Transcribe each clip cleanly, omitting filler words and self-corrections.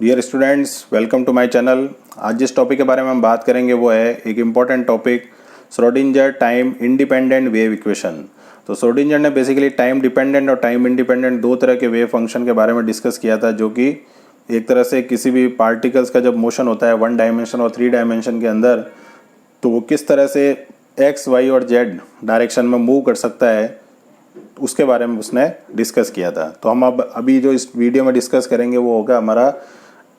Dear students, welcome to my channel. आज जिस topic के बारे में हम बात करेंगे वो है एक important topic, Schrodinger time independent wave equation. तो श्रोडिंगर ने बेसिकली टाइम डिपेंडेंट और टाइम इंडिपेंडेंट दो तरह के वेव फंक्शन के बारे में डिस्कस किया था, जो कि एक तरह से किसी भी पार्टिकल्स का जब मोशन होता है 1 डायमेंशन और 3 डायमेंशन के अंदर, तो वो किस तरह से एक्स, वाई और जेड डायरेक्शन में मूव कर सकता है, उसके बारे में उसने डिस्कस किया था। तो हम अब अभी जो इस वीडियो में डिस्कस करेंगे वो होगा हमारा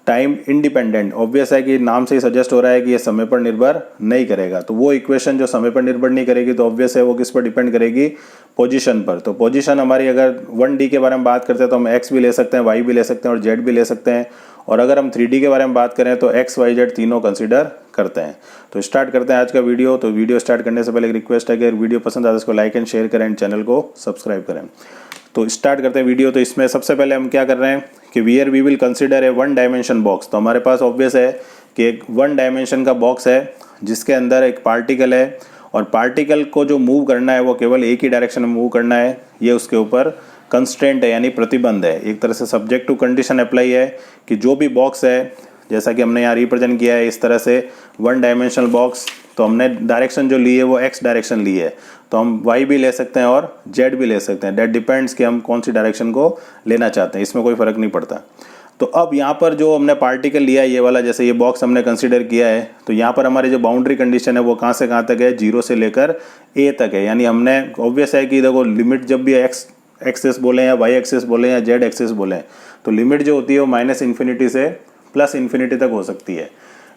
टाइम इंडिपेंडेंट। ऑब्वियस है कि नाम से ही सजेस्ट हो रहा है कि ये समय पर निर्भर नहीं करेगा। तो वो इक्वेशन जो समय पर निर्भर नहीं करेगी, तो ऑब्वियस है वो किस पर डिपेंड करेगी, पोजीशन पर। तो पोजीशन हमारी, अगर 1D के बारे में बात करते हैं तो हम एक्स भी ले सकते हैं, वाई भी ले सकते हैं और जेड भी ले सकते हैं। और अगर हम 3D के बारे में बात करें तो एक्स, वाई, जेड तीनों कंसिडर करते हैं। तो स्टार्ट करते हैं आज का वीडियो। तो वीडियो स्टार्ट करने से पहले एक रिक्वेस्ट है कि अगर वीडियो पसंद आता है इसको लाइक एंड शेयर करें एंड चैनल को सब्सक्राइब करें। तो स्टार्ट करते हैं वीडियो। तो इसमें सबसे पहले हम क्या कर रहे हैं कि we will consider a 1 dimension box. तो हमारे पास ऑब्वियस है कि एक 1 डायमेंशन का बॉक्स है जिसके अंदर एक पार्टिकल है, और पार्टिकल को जो मूव करना है वो केवल एक ही डायरेक्शन में मूव करना है। ये उसके ऊपर कंस्ट्रेंट है, यानी प्रतिबंध है। एक तरह से सब्जेक्ट टू कंडीशन अप्लाई है कि जो भी बॉक्स है, जैसा कि हमने यहाँ रिप्रेजेंट किया है इस तरह से 1 डायमेंशनल बॉक्स, तो हमने डायरेक्शन जो ली है वो एक्स डायरेक्शन ली है। तो हम वाई भी ले सकते हैं और जेड भी ले सकते हैं। दैट डिपेंड्स कि हम कौन सी डायरेक्शन को लेना चाहते हैं, इसमें कोई फ़र्क नहीं पड़ता। तो अब यहाँ पर जो हमने पार्टिकल लिया है ये वाला, जैसे ये बॉक्स हमने कंसीडर किया है, तो यहाँ पर हमारी जो बाउंड्री कंडीशन है वो कहाँ से कहाँ तक है, 0 से लेकर ए तक है। यानी हमने, ऑब्वियस है कि देखो लिमिट जब भी एक्स एक्सेस बोले या वाई एक्सेस बोले या जेड एक्सेस बोले, तो लिमिट जो होती है वो -इन्फिनिटी से +इन्फिनिटी तक हो सकती है।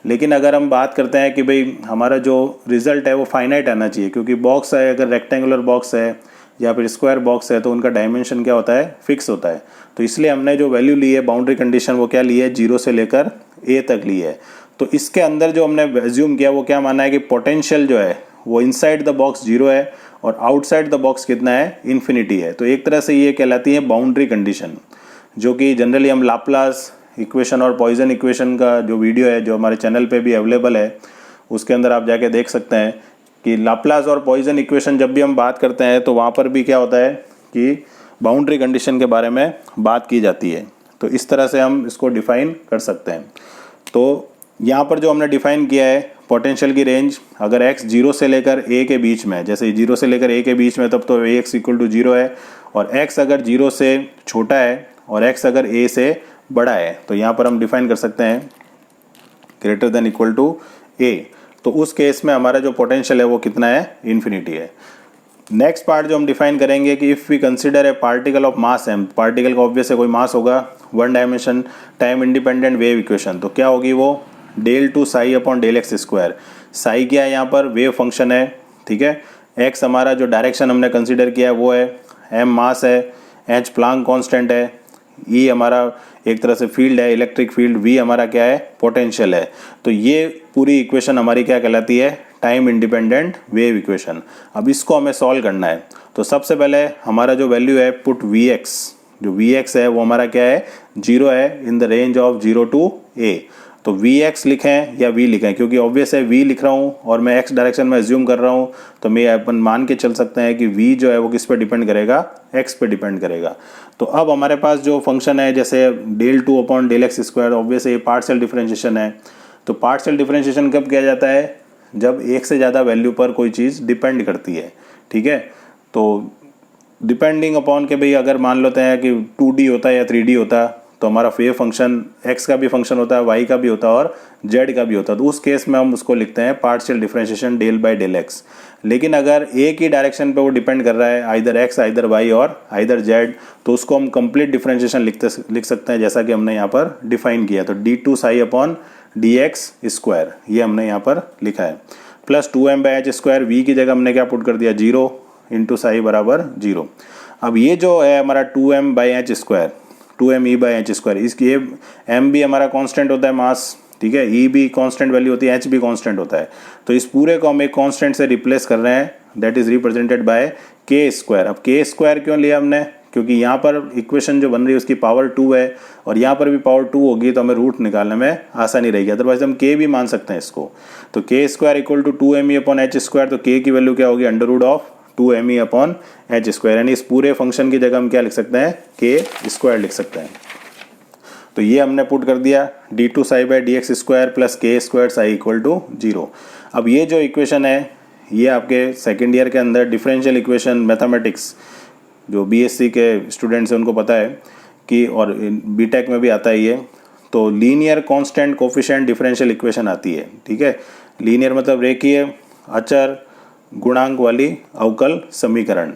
लेकिन अगर हम बात करते हैं कि भाई हमारा जो रिजल्ट है वो फाइनाइट आना चाहिए, क्योंकि बॉक्स है, अगर रेक्टेंगुलर बॉक्स है या फिर स्क्वायर बॉक्स है तो उनका डायमेंशन क्या होता है, फिक्स होता है। तो इसलिए हमने जो वैल्यू ली है बाउंड्री कंडीशन वो क्या ली है, 0 से लेकर ए तक ली है। तो इसके अंदर जो हमने एज्यूम किया वो क्या माना है कि पोटेंशियल जो है वो इनसाइड द बॉक्स 0 है और आउटसाइड द बॉक्स कितना है, इन्फिनिटी है। तो एक तरह से ये कहलाती है बाउंड्री कंडीशन, जो कि जनरली हम लाप्लास इक्वेशन और पॉइजन इक्वेशन का जो वीडियो है जो हमारे चैनल पे भी अवेलेबल है, उसके अंदर आप जाके देख सकते हैं कि लाप्लास और पॉइजन इक्वेशन जब भी हम बात करते हैं तो वहाँ पर भी क्या होता है कि बाउंड्री कंडीशन के बारे में बात की जाती है। तो इस तरह से हम इसको डिफ़ाइन कर सकते हैं। तो यहाँ पर जो हमने डिफ़ाइन किया है पोटेंशियल की रेंज, अगर x 0 से लेकर a के बीच में, जैसे 0 से लेकर a के बीच में, तब तो ax = 0 है। और x अगर 0 से छोटा है और x अगर a से बड़ा है, तो यहाँ पर हम डिफाइन कर सकते हैं > a। तो उस केस में हमारा जो पोटेंशियल है वो कितना है, इन्फिनिटी है। नेक्स्ट पार्ट जो हम डिफाइन करेंगे कि if we consider a particle of mass m, particle का ऑब्वियस है कोई मास होगा, 1 dimension time independent wave equation, तो क्या होगी वो del2 psi/del x²। साई क्या है, यहाँ पर वेव फंक्शन है, ठीक है। x हमारा जो डायरेक्शन हमने कंसिडर किया है वो है, m मास है, h प्लांक कांस्टेंट है, E हमारा एक तरह से फील्ड है, इलेक्ट्रिक फील्ड, V हमारा क्या है, पोटेंशियल है। तो ये पूरी इक्वेशन हमारी क्या कहलाती है, टाइम इंडिपेंडेंट वेव इक्वेशन। अब इसको हमें सॉल्व करना है। तो सबसे पहले हमारा जो वैल्यू है पुट Vx, जो Vx है वो हमारा क्या है, 0 है, in the range of 0 to a। तो Vx लिखें या V लिखें, क्योंकि ऑब्वियस है V लिख रहा हूँ और मैं x डायरेक्शन में एज्यूम कर रहा हूँ, तो मैं अपन मान के चल सकते हैं कि V जो है वो किस पे डिपेंड करेगा, x पे डिपेंड करेगा। तो अब हमारे पास जो फंक्शन है जैसे del2/del x², ऑब्वियस ये पार्शियल डिफरेंशिएशन है। तो पार्शियल डिफरेंशिएशन कब किया जाता है, जब एक से ज़्यादा वैल्यू पर कोई चीज़ डिपेंड करती है, ठीक है। तो डिपेंडिंग अपॉन के भाई अगर मान लेते हैं कि 2D होता है या 3D होता है, तो हमारा वेव फंक्शन x का भी फंक्शन होता है, y का भी होता है और z का भी होता है। तो उस केस में हम उसको लिखते हैं पार्शियल डिफरेंशिएशन del/del x। लेकिन अगर एक ही डायरेक्शन पे वो डिपेंड कर रहा है, आइदर x, आइदर y और आइदर z, तो उसको हम कंप्लीट डिफरेंशिएशन लिख सकते हैं, जैसा कि हमने यहाँ पर डिफाइन किया। तो d2 psi/dx², ये हमने यहाँ पर लिखा है, प्लस 2m/h²। v की जगह हमने क्या पुट कर दिया, 0 × psi = 0। अब ये जो है हमारा 2m/h², 2me/h², इसकी m भी हमारा कांस्टेंट होता है मास, ठीक है, e भी कांस्टेंट वैल्यू होती है, h भी कांस्टेंट होता है। तो इस पूरे को हम एक कांस्टेंट से रिप्लेस कर रहे हैं, that is represented by k²। अब k² क्यों लिया हमने, क्योंकि यहाँ पर इक्वेशन जो बन रही है उसकी पावर 2 है और यहाँ पर भी पावर 2 होगी, तो हमें रूट निकालने में आसानी रहेगी। अदरवाइज हम k भी मान सकते हैं इसको। तो k² = 2me/h², तो k की वैल्यू क्या होगी, √2me/h²। यानी इस पूरे फंक्शन की जगह हम क्या लिख सकते हैं, k² लिख सकते हैं। तो ये हमने पुट कर दिया d2 psi by D x square plus K square psi equal to 0। अब ये जो इक्वेशन है ये आपके सेकेंड ईयर के अंदर डिफरेंशियल इक्वेशन मैथमेटिक्स जो बीएससी के स्टूडेंट्स हैं उनको पता है कि, और बीटेक में भी आता है ये, तो linear constant coefficient differential equation आती है। ठीक है, लीनियर मतलब रेखीय अचर गुणांक वाली अवकल समीकरण।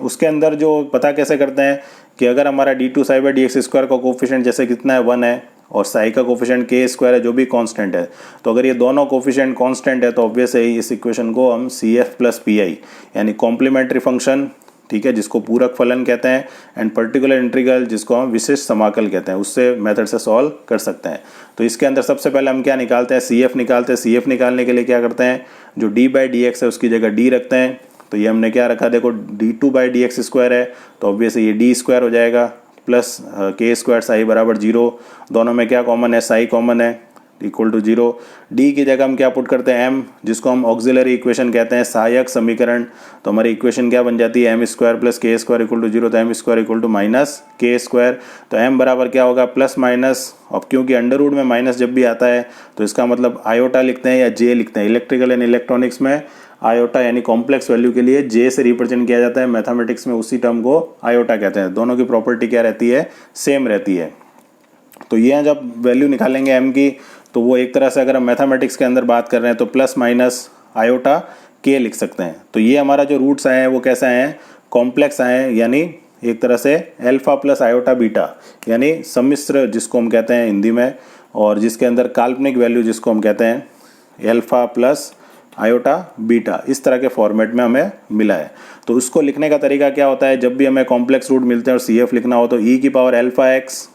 उसके अंदर जो पता कैसे करते हैं कि अगर हमारा d2 psi by D x square का कोफिशिएंट जैसे कितना है 1 है और साई का कोफिशिएंट के स्क्वायर है जो भी कांस्टेंट है, तो अगर ये दोनों कोफिशिएंट कांस्टेंट है तो ऑब्वियस है इस इक्वेशन को हम C F plus P I यानी कॉम्प्लीमेंट्री फंक्शन, ठीक है, जिसको पूरक फलन कहते हैं, एंड पर्टिकुलर इंटीग्रल जिसको हम विशिष्ट समाकल कहते हैं, उससे मेथड से सॉल्व कर सकते हैं। तो इसके अंदर सबसे पहले हम क्या निकालते हैं, सी एफ निकालते हैं। सी एफ निकालने के लिए क्या करते हैं, जो डी बाई डी एक्स है उसकी जगह डी रखते हैं। तो ये हमने क्या रखा, देखो d2 by D x square है तो ऑब्वियसली ये डी स्क्वायर हो जाएगा प्लस के स्क्वायर साई बराबर 0। दोनों में क्या कॉमन है, साई कॉमन है, इक्वल टू 0। डी की जगह हम क्या पुट करते हैं, m, जिसको हम ऑक्सिलरी इक्वेशन कहते हैं, सहायक समीकरण। तो हमारी इक्वेशन क्या बन जाती है, M square plus K square equal to 0। तो M square equal to minus K square. तो m बराबर क्या होगा, प्लस माइनस। अब क्योंकि अंडर रूट में माइनस जब भी आता है तो इसका मतलब आयोटा लिखते हैं या जे लिखते हैं। इलेक्ट्रिकल एंड इलेक्ट्रॉनिक्स में आयोटा यानी कॉम्प्लेक्स वैल्यू के लिए जे से रिप्रेजेंट किया जाता है, मैथमेटिक्स में उसी टर्म को आयोटा कहते हैं। दोनों की प्रॉपर्टी क्या रहती है, सेम रहती है। तो ये जब वैल्यू निकालेंगे एम की तो वो एक तरह से अगर हम मैथमेटिक्स के अंदर बात कर रहे हैं तो प्लस माइनस आयोटा के लिख सकते हैं। तो ये हमारा जो रूट्स आए हैं वो कैसे आए हैं, कॉम्प्लेक्स आए हैं, यानी एक तरह से अल्फा प्लस आयोटा बीटा यानी सम्मिश्र जिसको हम कहते हैं हिंदी में, और जिसके अंदर काल्पनिक वैल्यू जिसको हम कहते हैं अल्फा प्लस आयोटा बीटा, इस तरह के फॉर्मेट में हमें मिला है। तो उसको लिखने का तरीका क्या होता है, जब भी हमें कॉम्प्लेक्स रूट मिलते हैं और सी एफ लिखना हो तो ई की power alpha x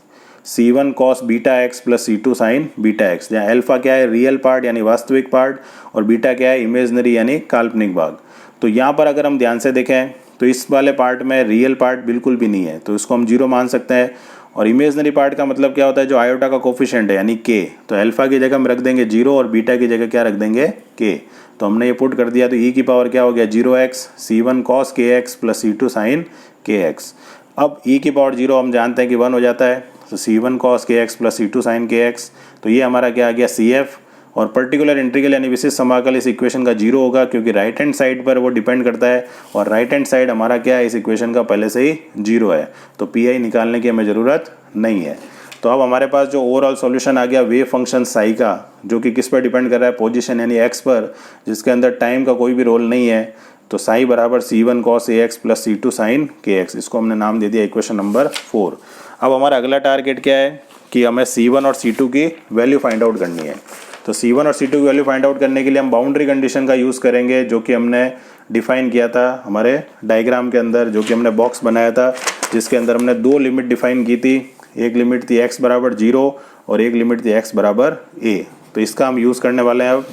C1 cos beta x plus C2 sign beta x, जहाँ अल्फा क्या है, रियल पार्ट यानी वास्तविक पार्ट, और बीटा क्या है, इमेजनरी यानी काल्पनिक भाग। तो यहाँ पर अगर हम ध्यान से देखें तो इस वाले पार्ट में रियल पार्ट बिल्कुल भी नहीं है, तो इसको हम 0 मान सकते हैं। और इमेजनरी पार्ट का मतलब क्या होता है, जो आयोटा का कोफिशिएंट है यानी के, तो अल्फा की जगह हम रख देंगे 0 और बीटा की जगह क्या रख देंगे, के। तो हमने ये पुट कर दिया, तो ई की पावर क्या हो गया, 0x C1 cos के एक्स प्लस C2 साइन के एक्स। अब ई की पावर 0 हम जानते हैं कि 1 हो जाता है, तो C1 cos के एक्स प्लस C2 साइन के एक्स। तो ये हमारा क्या आ गया, CF। और पर्टिकुलर इंटीग्रल यानी विशिष्ट समाकल इस इक्वेशन का 0 होगा क्योंकि राइट हैंड साइड पर वो डिपेंड करता है, और राइट हैंड साइड हमारा क्या है, इस इक्वेशन का पहले से ही 0 है, तो पी निकालने की हमें ज़रूरत नहीं है। तो अब हमारे पास जो ओवरऑल सॉल्यूशन आ गया वेव फंक्शन साई का, जो कि किस पर डिपेंड कर रहा है, पोजीशन यानी एक्स पर, जिसके अंदर टाइम का कोई भी रोल नहीं है। तो साई बराबर C1 cos AX plus C2 sine KX, इसको हमने नाम दे दिया इक्वेशन नंबर 4। अब हमारा अगला टारगेट क्या है कि हमें C1 और C2 की वैल्यू फाइंड आउट करनी है। तो C1 और C2 की वैल्यू फाइंड आउट करने के लिए हम बाउंड्री कंडीशन का यूज़ करेंगे, जो कि हमने डिफाइन किया था हमारे डायग्राम के अंदर, जो कि हमने बॉक्स बनाया था, जिसके अंदर हमने 2 लिमिट डिफाइन की थी। एक लिमिट थी x बराबर 0 और एक लिमिट थी x बराबर a। तो इसका हम यूज़ करने वाले हैं अब।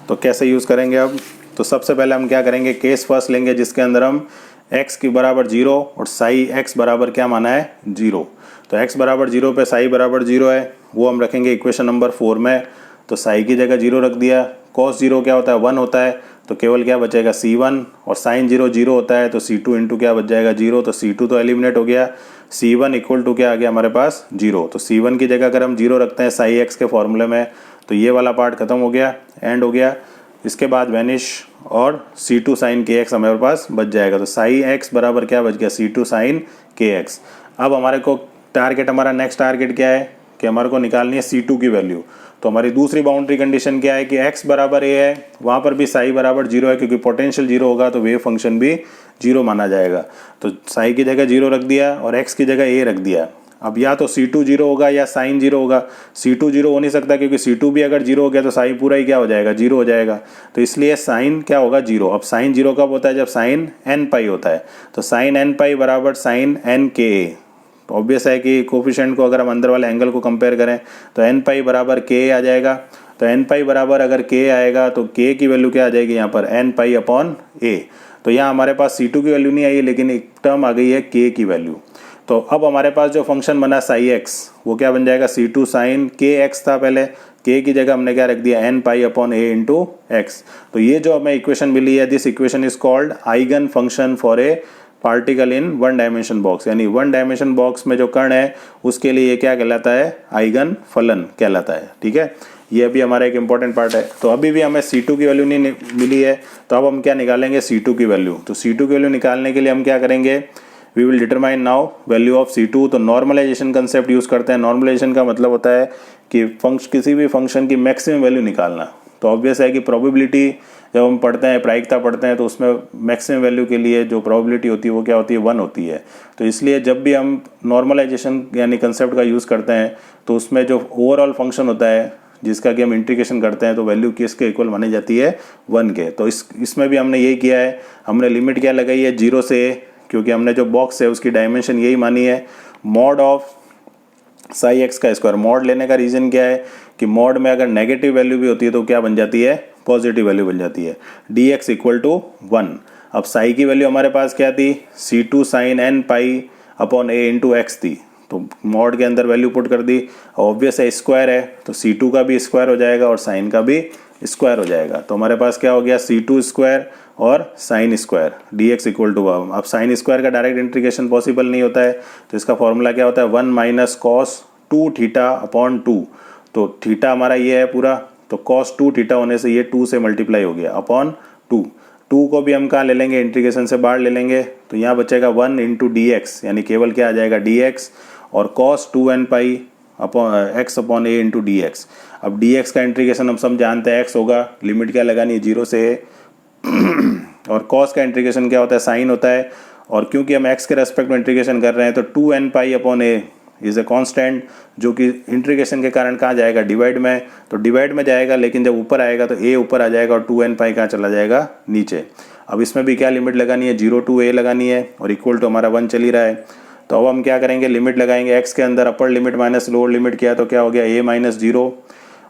तो कैसे यूज़ करेंगे अब, तो सबसे पहले हम क्या करेंगे, केस फर्स्ट लेंगे जिसके अंदर हम x की बराबर 0 और साई x बराबर क्या माना है, 0। तो x बराबर 0 पे साई बराबर 0 है, वो हम रखेंगे इक्वेशन नंबर 4 में। तो साई की जगह 0 रख दिया। cos 0 क्या होता है, 1 होता है, तो केवल क्या बचेगा, C1, और साइन 0 0 होता है, तो C2 इंटू क्या बच जाएगा, 0। तो C2 तो एलिमिनेट हो गया। C1 इक्वल टू क्या आ गया हमारे पास, 0। तो C1 की जगह अगर हम 0 रखते हैं साई x के फॉर्मूले में, तो ये वाला पार्ट खत्म हो गया, एंड हो गया। इसके बाद वैनिश, और C2 साइन के एक्स हमारे पास बच जाएगा। तो साई x बराबर क्या बच गया, C2 साइन के एक्स। अब हमारे को टारगेट, हमारा नेक्स्ट टारगेट क्या है कि हमारे को निकालनी है C2 की वैल्यू। तो हमारी दूसरी बाउंड्री कंडीशन क्या है कि x बराबर a है, वहाँ पर भी साई बराबर 0 है, क्योंकि पोटेंशियल 0 होगा तो वेव फंक्शन भी 0 माना जाएगा। तो साई की जगह 0 रख दिया और x की जगह a रख दिया। अब या तो C2 0 होगा या साइन 0 होगा। C2 0 हो नहीं सकता, क्योंकि C2 भी अगर 0 हो गया तो साइन पूरा ही क्या हो जाएगा, 0 हो जाएगा। तो इसलिए साइन क्या होगा, 0। अब साइन 0 कब होता है, जब साइन n पाई होता है। तो साइन n पाई बराबर साइन n के a। तो ऑब्वियस है कि कोफिशिएंट को अगर हम अंदर वाले एंगल को कंपेयर करें तो n पाई बराबर k आ जाएगा। तो n पाई बराबर अगर k आएगा तो k की वैल्यू क्या आ जाएगी यहाँ पर, n पाई अपॉन a। तो यहाँ हमारे पास C2 की वैल्यू नहीं आई है, लेकिन एक टर्म आ गई है k की वैल्यू। तो अब हमारे पास जो फंक्शन बना साई x, वो क्या बन जाएगा, C2 साइन के एक्स था पहले, k की जगह हमने क्या रख दिया, n pi upon a into x. तो ये जो हमें इक्वेशन मिली है, this equation is called eigen function for a particle in one dimension box, यानी वन डायमेंशन बॉक्स में जो कण है उसके लिए ये क्या कहलाता है, आइगन फलन कहलाता है। ठीक है, ये भी हमारा एक इंपॉर्टेंट पार्ट है। तो अभी भी हमें C2 की वैल्यू नहीं मिली है, तो अब हम क्या निकालेंगे, C2 की वैल्यू। तो C2 की वैल्यू निकालने के लिए हम क्या करेंगे, we will determine now value of C2। तो नॉर्मलाइजेशन कंसेप्ट यूज़ करते हैं। नॉर्मलाइजेशन का मतलब होता है कि किसी भी फंक्शन की मैक्सिमम वैल्यू निकालना। तो ऑब्वियस है कि प्रोबेबिलिटी जब हम पढ़ते हैं, प्रायिकता पढ़ते हैं, तो उसमें मैक्सिमम वैल्यू के लिए जो प्रोबेबिलिटी होती है वो क्या होती है, 1 होती है। तो इसलिए जब भी हम नॉर्मलाइजेशन यानी कंसेप्ट का यूज़ करते हैं तो उसमें जो ओवरऑल फंक्शन होता है जिसका कि हम इंटीग्रेशन करते हैं तो वैल्यू किसके इक्वल मानी जाती है, 1 के। तो इसमें भी हमने यही किया है। हमने लिमिट क्या लगाई है, 0 से a, क्योंकि हमने जो बॉक्स है उसकी डायमेंशन यही मानी है, मॉड ऑफ साई एक्स का स्क्वायर। मॉड लेने का रीज़न क्या है कि मॉड में अगर नेगेटिव वैल्यू भी होती है तो क्या बन जाती है, पॉजिटिव वैल्यू बन जाती है। D X equal to 1। अब साई की वैल्यू हमारे पास क्या थी, C2 sine n pi upon a into X थी। तो मॉड के अंदर वैल्यू पुट कर दी, ऑब्वियस है स्क्वायर है तो C2 का भी स्क्वायर हो जाएगा और साइन का भी स्क्वायर हो जाएगा। तो हमारे पास क्या हो गया, C2 स्क्वायर और sine square, D X equal to 1। अब साइन स्क्वायर का डायरेक्ट इंटीग्रेशन पॉसिबल नहीं होता है, तो इसका फॉर्मूला क्या होता है, 1 माइनस कॉस 2 थीटा अपॉन 2। तो थीटा हमारा ये है पूरा, तो कॉस 2 थीटा होने से ये 2 से मल्टीप्लाई हो गया अपॉन 2। 2 को भी हम कहाँ ले लेंगे, इंटीग्रेशन से बाहर ले लेंगे, तो यहाँ बचेगा 1 इंटू डी एक्स, यानी केवल क्या आ जाएगा, डी एक्स और cos 2n pi upon X upon A into D X. अब डी एक्स का इंटीग्रेशन हम सब जानते हैं एक्स होगा, लिमिट क्या लगानी है, 0 से और कॉस का इंटीग्रेशन क्या होता है, साइन होता है। और क्योंकि हम एक्स के रेस्पेक्ट में इंटीग्रेशन कर रहे हैं तो 2n pi upon A is a constant, जो कि इंटीग्रेशन के कारण कहाँ जाएगा, डिवाइड में। तो डिवाइड में जाएगा, लेकिन जब ऊपर आएगा तो a ऊपर आ जाएगा और 2n पाई कहाँ चला जाएगा, नीचे। अब इसमें भी क्या लिमिट लगानी है, 0 टू a लगानी है और इक्वल टू हमारा 1 चल ही रहा है। तो अब हम क्या करेंगे, लिमिट लगाएंगे एक्स के अंदर, upper limit minus lower limit किया तो क्या हो गया, a माइनस 0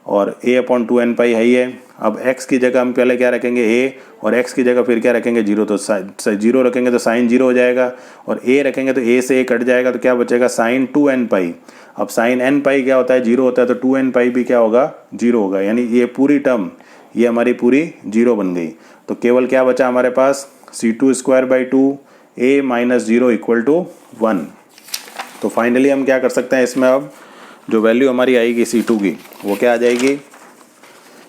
और a अपॉन 2n पाई है ही है। अब x की जगह हम पहले क्या रखेंगे, a, और x की जगह फिर क्या रखेंगे, 0। तो 0 रखेंगे तो साइन 0 हो जाएगा और a रखेंगे तो a से a कट जाएगा, तो क्या बचेगा, साइन 2n पाई। अब साइन n पाई क्या होता है, 0 होता है, तो 2n पाई भी क्या होगा, 0 होगा, यानी ये पूरी टर्म ये हमारी पूरी 0 बन गई। तो केवल क्या बचा हमारे पास, C2 square by 2 a minus 0 equal to 1। तो फाइनली हम क्या कर सकते हैं इसमें, अब जो वैल्यू हमारी आएगी C2 की वो क्या आ जाएगी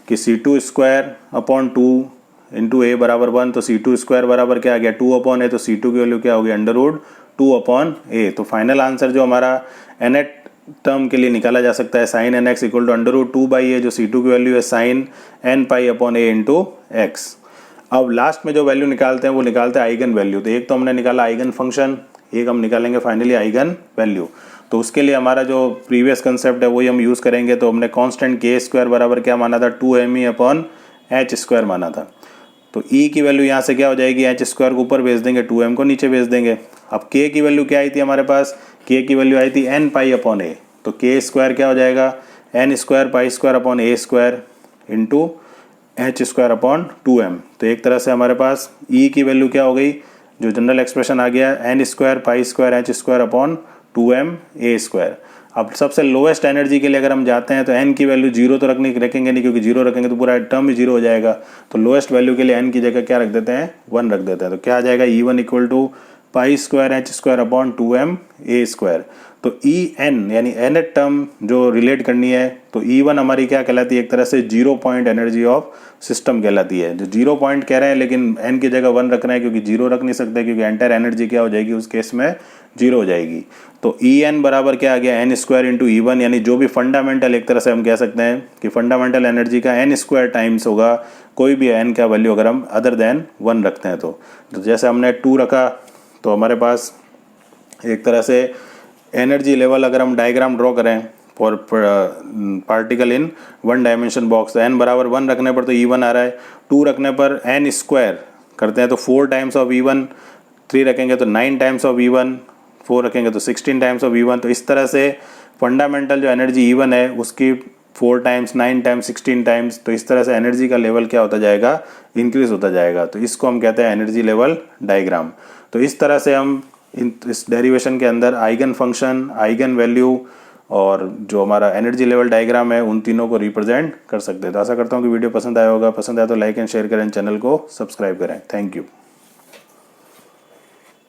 कि C2 स्क्वायर अपॉन 2 इंटू ए बराबर 1। तो C2 स्क्वायर बराबर क्या आ गया, 2 अपॉन ए, तो C2 की वैल्यू क्या होगी, अंडर रूट 2 अपॉन ए। तो फाइनल आंसर जो हमारा nth टर्म के लिए निकाला जा सकता है, sine N X equal to under root 2 by A, जो C2 की वैल्यू है sine n pi upon A into X. अब लास्ट में जो वैल्यू निकालते हैं वो निकालते हैं आइगन वैल्यू। तो एक तो हमने निकाला आइगन फंक्शन, एक हम निकालेंगे फाइनली आइगन वैल्यू। तो उसके लिए हमारा जो प्रीवियस कंसेप्ट है वही हम यूज़ करेंगे। तो हमने कांस्टेंट के स्क्वायर बराबर क्या माना था, 2m अपॉन एच स्क्वायर माना था। तो e की वैल्यू यहाँ से क्या हो जाएगी, एच स्क्वायर को ऊपर भेज देंगे, 2m को नीचे भेज देंगे। अब k की वैल्यू क्या आई थी हमारे पास, k की वैल्यू आई थी n पाई अपॉन ए। तो k स्क्वायर क्या हो जाएगा, n square pi square upon A square into H square upon 2m। तो एक तरह से हमारे पास e की वैल्यू क्या हो गई, जो जनरल एक्सप्रेशन आ गया, n square pi square H square upon 2m a square. अब सबसे लोएस्ट एनर्जी के लिए अगर हम जाते हैं तो n की वैल्यू 0 तो रखेंगे नहीं, क्योंकि 0 रखेंगे तो पूरा टर्म ही 0 हो जाएगा। तो लोएस्ट वैल्यू के लिए n की जगह क्या रख देते हैं, 1 रख देते हैं। तो क्या आ जाएगा, E1 equal to pi square H square upon 2m a स्क्वायर। तो En यानी nth टर्म जो रिलेट करनी है, तो E1 हमारी क्या कहलाती है, एक तरह से 0 पॉइंट एनर्जी ऑफ सिस्टम कहलाती है। जो 0 पॉइंट कह रहे हैं लेकिन n की जगह 1 रख रहे हैं, क्योंकि 0 रख नहीं सकते, क्योंकि एंटायर एनर्जी क्या हो जाएगी उस केस में, 0 हो जाएगी। तो En बराबर क्या आ गया, n स्क्वायर इंटू E1, यानी जो भी फंडामेंटल, एक तरह से हम कह सकते हैं कि फंडामेंटल एनर्जी का n स्क्वायर टाइम्स होगा कोई भी n का वैल्यू अगर हम अदर देन 1 रखते हैं। तो जैसे हमने 2 रखा तो हमारे पास एक तरह से एनर्जी लेवल अगर हम डायग्राम ड्रॉ करें for particle in one dimension box, तो n बराबर 1 रखने पर तो E1 आ रहा है, 2 रखने पर n स्क्वायर करते हैं तो 4 टाइम्स ऑफ E1, 3 रखेंगे तो 9 टाइम्स ऑफ E1, 4 रखेंगे तो 16 टाइम्स ऑफ E1। तो इस तरह से फंडामेंटल जो एनर्जी E1 है उसकी 4 टाइम्स, 9 टाइम्स, 16 टाइम्स, तो इस तरह से एनर्जी का लेवल क्या होता जाएगा, इंक्रीज होता जाएगा। तो इसको हम कहते हैं एनर्जी लेवल डायग्राम। तो इस तरह से हम इस डेरिवेशन के अंदर आइगन फंक्शन, आइगन वैल्यू और जो हमारा एनर्जी लेवल डायग्राम है उन तीनों को रिप्रेजेंट कर सकते हैं। तो आशा करता हूँ कि वीडियो पसंद आया होगा। पसंद आया तो लाइक एंड शेयर करें, चैनल को सब्सक्राइब करें। Thank you.